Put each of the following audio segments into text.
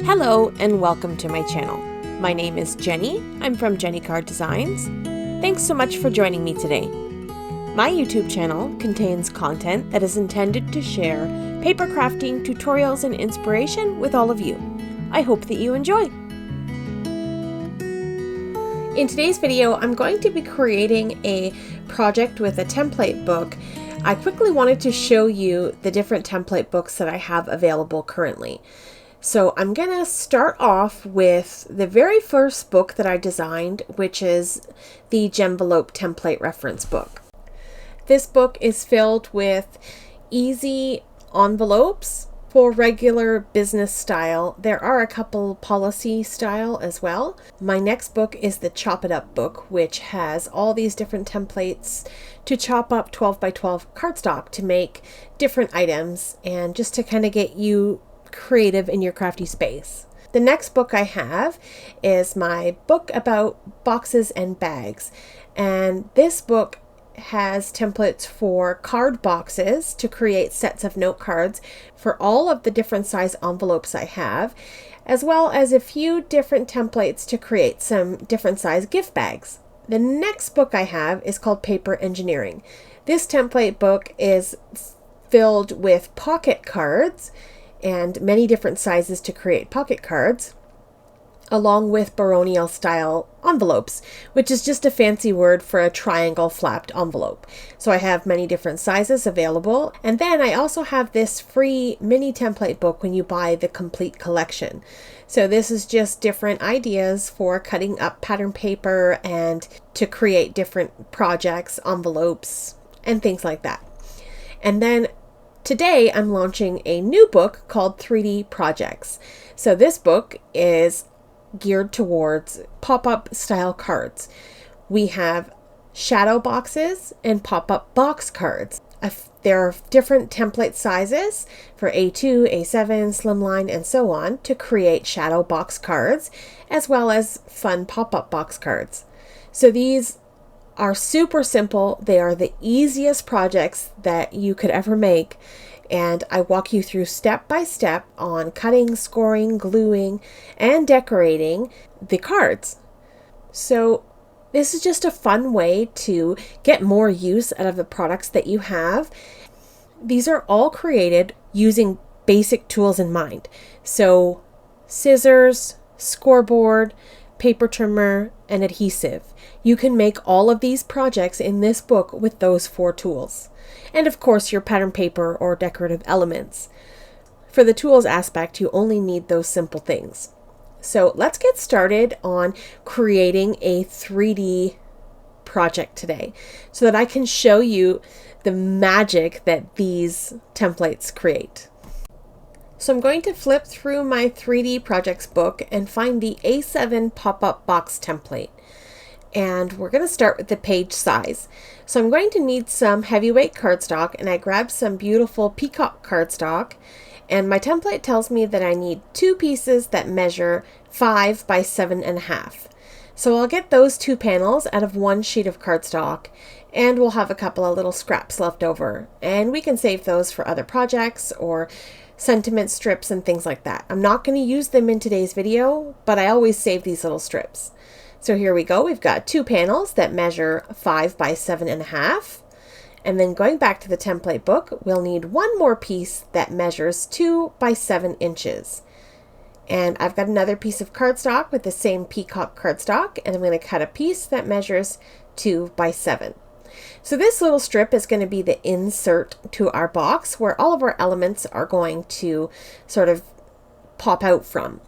Hello and welcome to my channel. My name is Jenny. I'm from Jenny Card Designs. Thanks so much for joining me today. My YouTube channel contains content that is intended to share paper crafting tutorials and inspiration with all of you. I hope that you enjoy. In today's video, I'm going to be creating a project with a template book. I quickly wanted to show you the different template books that I have available currently. So I'm going to start off with the very first book that I designed, which is the Gemvelope template reference book. This book is filled with easy envelopes for regular business style. There are a couple policy style as well. My next book is the Chop It Up book, which has all these different templates to chop up 12 by 12 cardstock to make different items and just to kind of get you creative in your crafty space. The next book I have is my book about boxes and bags, and this book has templates for card boxes to create sets of note cards for all of the different size envelopes I have, as well as a few different templates to create some different size gift bags. The next book I have is called Paper Engineering. This template book is filled with pocket cards and many different sizes to create pocket cards, along with baronial style envelopes, which is just a fancy word for a triangle flapped envelope. So I have many different sizes available. And then I also have this free mini template book when you buy the complete collection. So this is just different ideas for cutting up pattern paper and to create different projects, envelopes, and things like that. And then today I'm launching a new book called 3D Projects. So this book is geared towards pop-up style cards. We have shadow boxes and pop-up box cards. There are different template sizes for A2, A7, slimline, and so on to create shadow box cards, as well as fun pop-up box cards. So these are super simple. They are the easiest projects that you could ever make. And I walk you through step by step on cutting, scoring, gluing, and decorating the cards. So this is just a fun way to get more use out of the products that you have. These are all created using basic tools in mind. So scissors, scoreboard, paper trimmer, and adhesive. You can make all of these projects in this book with those 4 tools. And of course your pattern paper or decorative elements. For the tools aspect, you only need those simple things. So let's get started on creating a 3D project today so that I can show you the magic that these templates create. So I'm going to flip through my 3D projects book and find the A7 pop-up box template. And we're going to start with the page size. So I'm going to need some heavyweight cardstock, and I grabbed some beautiful peacock cardstock, and my template tells me that I need 2 pieces that measure 5 by 7.5. So I'll get those 2 panels out of 1 sheet of cardstock, and we'll have a couple of little scraps left over, and we can save those for other projects or sentiment strips and things like that. I'm not going to use them in today's video, but I always save these little strips. So here we go. We've got 2 panels that measure 5 by 7.5. And then going back to the template book, we'll need 1 more piece that measures 2 by 7 inches. And I've got another piece of cardstock with the same peacock cardstock, and I'm going to cut a piece that measures 2 by 7. So this little strip is going to be the insert to our box where all of our elements are going to sort of pop out from.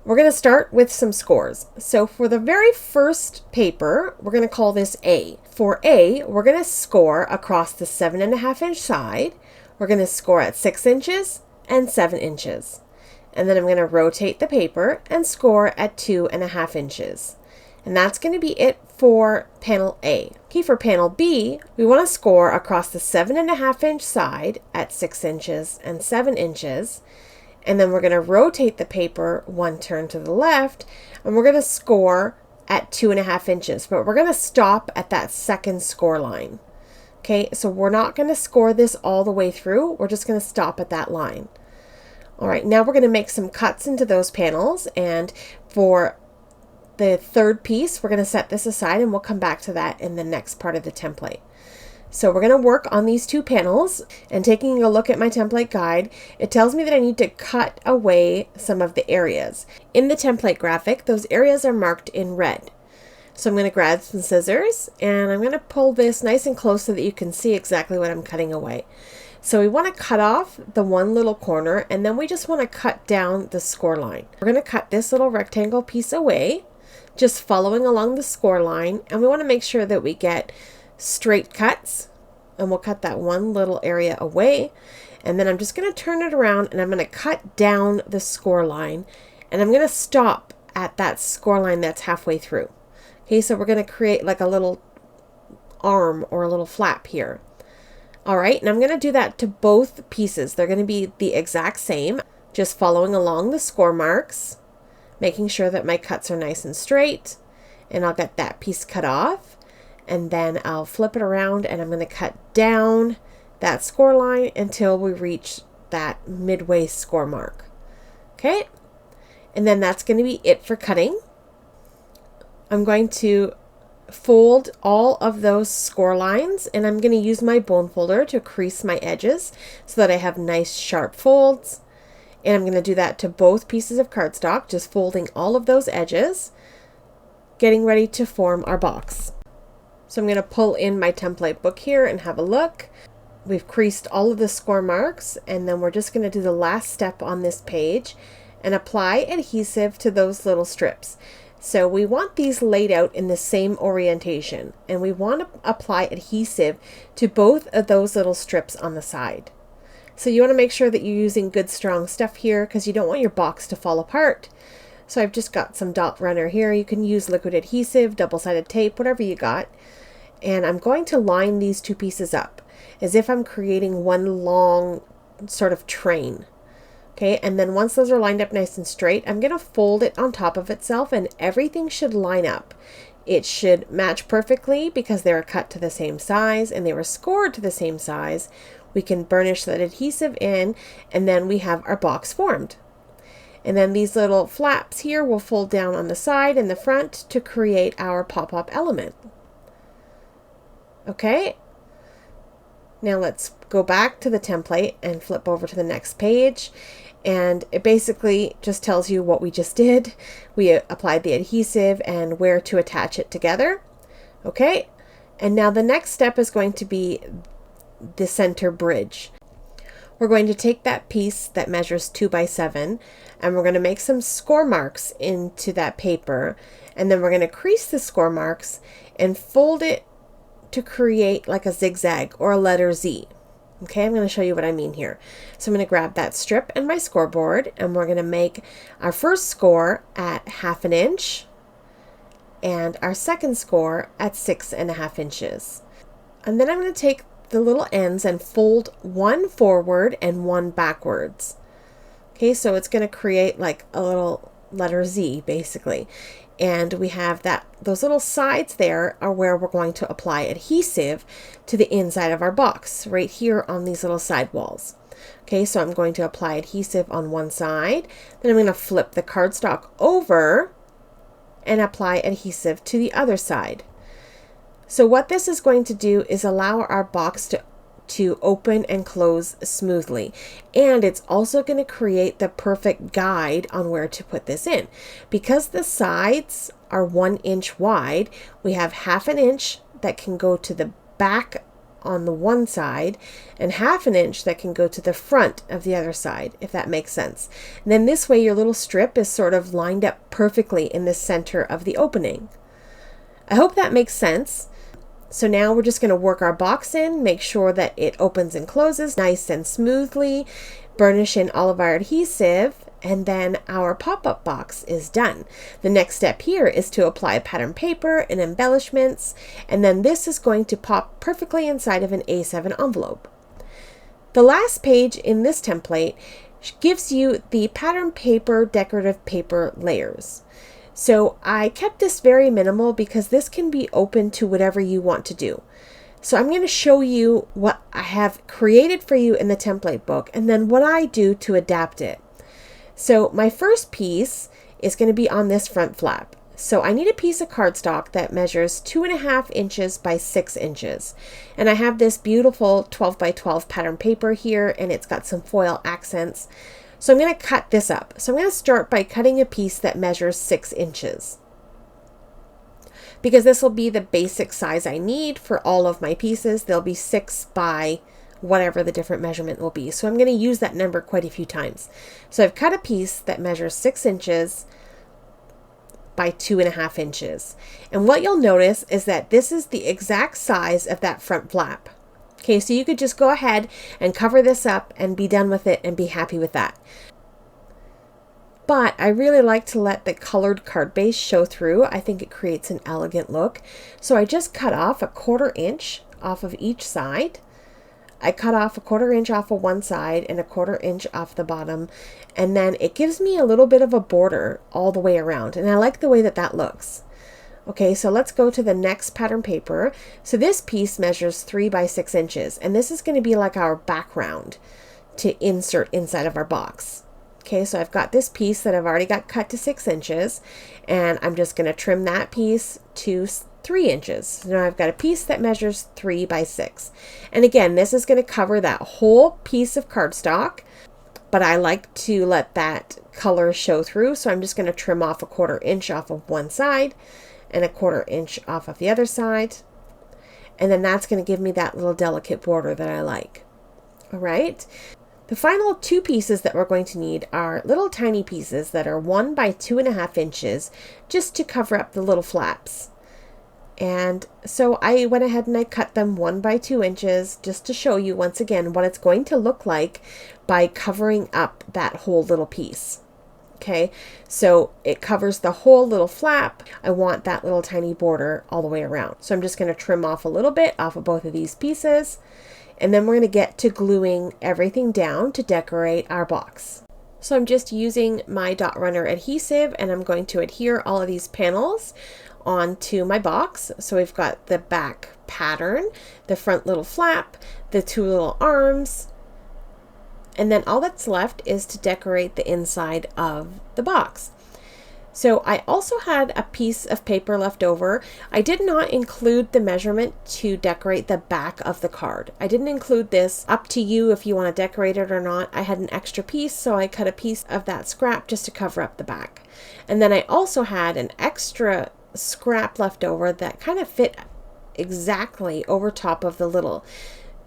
We're going to start with some scores. So for the very first paper, we're going to call this A. For A, we're going to score across the 7.5 inch side. We're going to score at 6 inches and 7 inches. And then I'm going to rotate the paper and score at 2.5 inches. And that's going to be it for panel A. Okay, for panel B, we want to score across the 7.5 inch side at 6 inches and 7 inches. And then we're going to rotate the paper 1 turn to the left, and we're going to score at 2.5 inches, but we're going to stop at that second score line. Okay, so we're not going to score this all the way through. We're just going to stop at that line. All right, now we're going to make some cuts into those panels, and for the third piece, we're going to set this aside and we'll come back to that in the next part of the template. So we're going to work on these two panels, and taking a look at my template guide, it tells me that I need to cut away some of the areas. In the template graphic, those areas are marked in red. So I'm going to grab some scissors and I'm going to pull this nice and close so that you can see exactly what I'm cutting away. So we want to cut off the one little corner, and then we just want to cut down the score line. We're going to cut this little rectangle piece away, just following along the score line, and we want to make sure that we get straight cuts, and we'll cut that one little area away. And then I'm just going to turn it around and I'm going to cut down the score line, and I'm going to stop at that score line that's halfway through. Okay, so we're going to create like a little arm or a little flap here. All right, and I'm going to do that to both pieces. They're going to be the exact same, just following along the score marks, making sure that my cuts are nice and straight, and I'll get that piece cut off, and then I'll flip it around and I'm going to cut down that score line until we reach that midway score mark. Okay, and then that's going to be it for cutting. I'm going to fold all of those score lines, and I'm going to use my bone folder to crease my edges so that I have nice sharp folds. And I'm going to do that to both pieces of cardstock, just folding all of those edges, getting ready to form our box. So I'm going to pull in my template book here and have a look. We've creased all of the score marks, and then we're just going to do the last step on this page and apply adhesive to those little strips. So we want these laid out in the same orientation, and we want to apply adhesive to both of those little strips on the side. So you want to make sure that you're using good strong stuff here, because you don't want your box to fall apart. So I've just got some dot runner here. You can use liquid adhesive, double-sided tape, whatever you got. And I'm going to line these two pieces up as if I'm creating one long sort of train. Okay, and then once those are lined up nice and straight, I'm going to fold it on top of itself, and everything should line up. It should match perfectly because they were cut to the same size and they were scored to the same size. We can burnish that adhesive in, and then we have our box formed. And then these little flaps here will fold down on the side and the front to create our pop-up element. Okay, now let's go back to the template and flip over to the next page. And it basically just tells you what we just did. We applied the adhesive and where to attach it together. Okay, and now the next step is going to be the center bridge. We're going to take that piece that measures 2 by 7, and we're going to make some score marks into that paper, and then we're going to crease the score marks and fold it to create like a zigzag or a letter Z. Okay, I'm going to show you what I mean here. So I'm going to grab that strip and my scoreboard, and we're going to make our first score at 1/2 inch and our second score at 6.5 inches. And then I'm going to take the little ends and fold one forward and one backwards. Okay, so it's going to create like a little letter Z basically. And we have that, those little sides there are where we're going to apply adhesive to the inside of our box, right here on these little side walls. Okay, so I'm going to apply adhesive on one side, then I'm going to flip the cardstock over and apply adhesive to the other side. So what this is going to do is allow our box to open and close smoothly, and it's also going to create the perfect guide on where to put this in. Because the sides are 1 inch wide, we have 1/2 inch that can go to the back on the one side and 1/2 inch that can go to the front of the other side, if that makes sense. And then this way your little strip is sort of lined up perfectly in the center of the opening. I hope that makes sense. So now we're just going to work our box in, make sure that it opens and closes nice and smoothly, burnish in all of our adhesive, and then our pop-up box is done. The next step here is to apply pattern paper and embellishments, and then this is going to pop perfectly inside of an A7 envelope. The last page in this template gives you the pattern paper decorative paper layers. So I kept this very minimal because this can be open to whatever you want to do. So I'm going to show you what I have created for you in the template book and then what I do to adapt it. So my first piece is going to be on this front flap. So I need a piece of cardstock that measures 2.5 inches by 6 inches. And I have this beautiful 12 by 12 pattern paper here, and it's got some foil accents. So I'm going to cut this up. So I'm going to start by cutting a piece that measures 6 inches. Because this will be the basic size I need for all of my pieces. They'll be 6 by whatever the different measurement will be. So I'm going to use that number quite a few times. So I've cut a piece that measures 6 inches by 2.5 inches. And what you'll notice is that this is the exact size of that front flap. Okay, so you could just go ahead and cover this up and be done with it and be happy with that. But I really like to let the colored card base show through. I think it creates an elegant look. So I just cut off 1/4 inch off of each side. I cut off 1/4 inch off of one side and 1/4 inch off the bottom. And then it gives me a little bit of a border all the way around. And I like the way that that looks. Okay, so let's go to the next pattern paper. So this piece measures 3 by 6 inches. And this is going to be like our background to insert inside of our box. Okay, so I've got this piece that I've already got cut to 6 inches. And I'm just going to trim that piece to 3 inches. So now I've got a piece that measures 3 by 6. And again, this is going to cover that whole piece of cardstock, but I like to let that color show through. So I'm just going to trim off 1/4 inch off of one side and 1/4 inch off of the other side. And then that's going to give me that little delicate border that I like. All right. The final two pieces that we're going to need are little tiny pieces that are 1 by 2.5 inches, just to cover up the little flaps. And so I went ahead and I cut them 1 by 2 inches just to show you once again what it's going to look like by covering up that whole little piece. Okay, so it covers the whole little flap. I want that little tiny border all the way around. So I'm just going to trim off a little bit off of both of these pieces. And then we're going to get to gluing everything down to decorate our box. So I'm just using my dot runner adhesive, and I'm going to adhere all of these panels onto my box. So we've got the back pattern, the front little flap, the two little arms, and then all that's left is to decorate the inside of the box. So I also had a piece of paper left over. I did not include the measurement to decorate the back of the card. I didn't include this. Up to you if you want to decorate it or not. I had an extra piece, so I cut a piece of that scrap just to cover up the back. And then I also had an extra scrap left over that kind of fit exactly over top of the little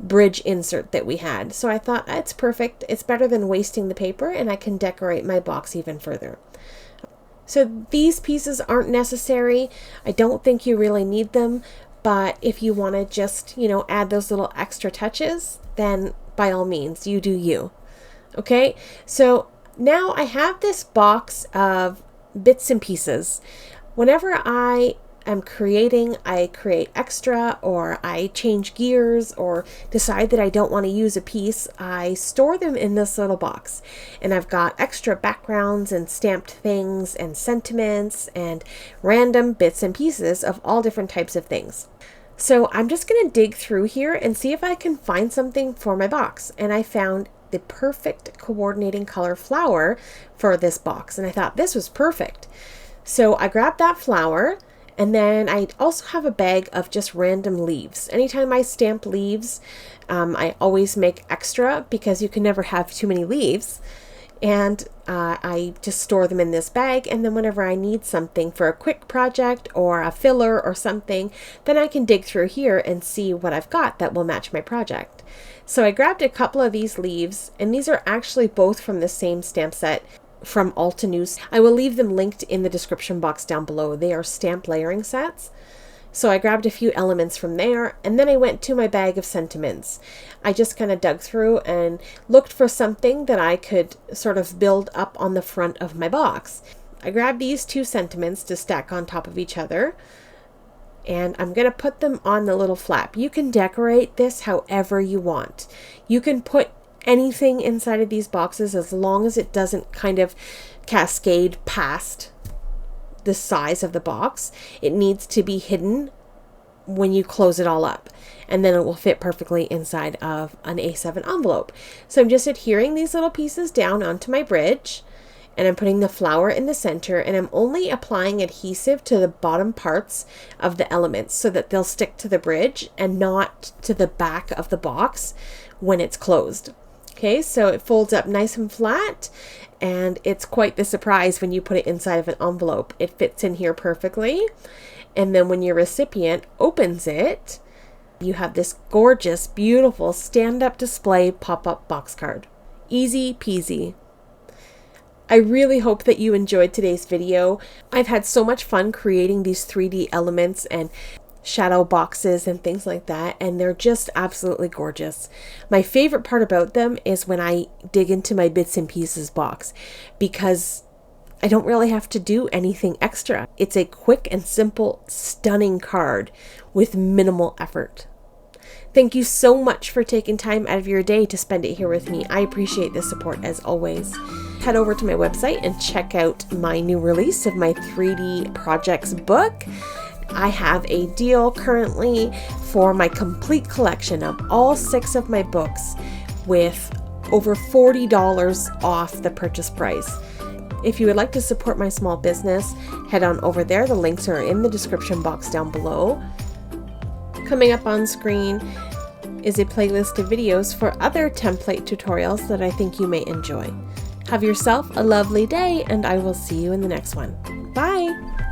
bridge insert that we had. So I thought it's perfect. It's better than wasting the paper, and I can decorate my box even further. So these pieces aren't necessary. I don't think you really need them, but if you want to just, add those little extra touches, then by all means, you do you. Okay, so now I have this box of bits and pieces. Whenever I am creating, I create extra, or I change gears, or decide that I don't want to use a piece, I store them in this little box. And I've got extra backgrounds and stamped things and sentiments and random bits and pieces of all different types of things. So I'm just going to dig through here and see if I can find something for my box. And I found the perfect coordinating color flower for this box. And I thought this was perfect. So I grabbed that flower. And then I also have a bag of just random leaves. Anytime I stamp leaves, I always make extra because you can never have too many leaves. And I just store them in this bag. And then whenever I need something for a quick project or a filler or something, then I can dig through here and see what I've got that will match my project. So I grabbed a couple of these leaves, and these are actually both from the same stamp set from Alta News. I will leave them linked in the description box down below. They are stamp layering sets. So I grabbed a few elements from there, and then I went to my bag of sentiments. I just kind of dug through and looked for something that I could sort of build up on the front of my box. I grabbed these two sentiments to stack on top of each other, and I'm going to put them on the little flap. You can decorate this however you want. You can put anything inside of these boxes as long as it doesn't kind of cascade past the size of the box. It needs to be hidden when you close it all up, and then it will fit perfectly inside of an A7 envelope. So I'm just adhering these little pieces down onto my bridge, and I'm putting the flower in the center, and I'm only applying adhesive to the bottom parts of the elements so that they'll stick to the bridge and not to the back of the box when it's closed. Okay, so it folds up nice and flat, and it's quite the surprise when you put it inside of an envelope. It fits in here perfectly, and then when your recipient opens it, you have this gorgeous, beautiful stand-up display pop-up box card. Easy peasy. I really hope that you enjoyed today's video. I've had so much fun creating these 3D elements and shadow boxes and things like that, and they're just absolutely gorgeous. My favorite part about them is when I dig into my bits and pieces box, because I don't really have to do anything extra. It's a quick and simple, stunning card with minimal effort. Thank you so much for taking time out of your day to spend it here with me. I appreciate the support as always. Head over to my website and check out my new release of my 3D projects book. I have a deal currently for my complete collection of all 6 of my books with over $40 off the purchase price. If you would like to support my small business, head on over there. The links are in the description box down below. Coming up on screen is a playlist of videos for other template tutorials that I think you may enjoy. Have yourself a lovely day, and I will see you in the next one. Bye!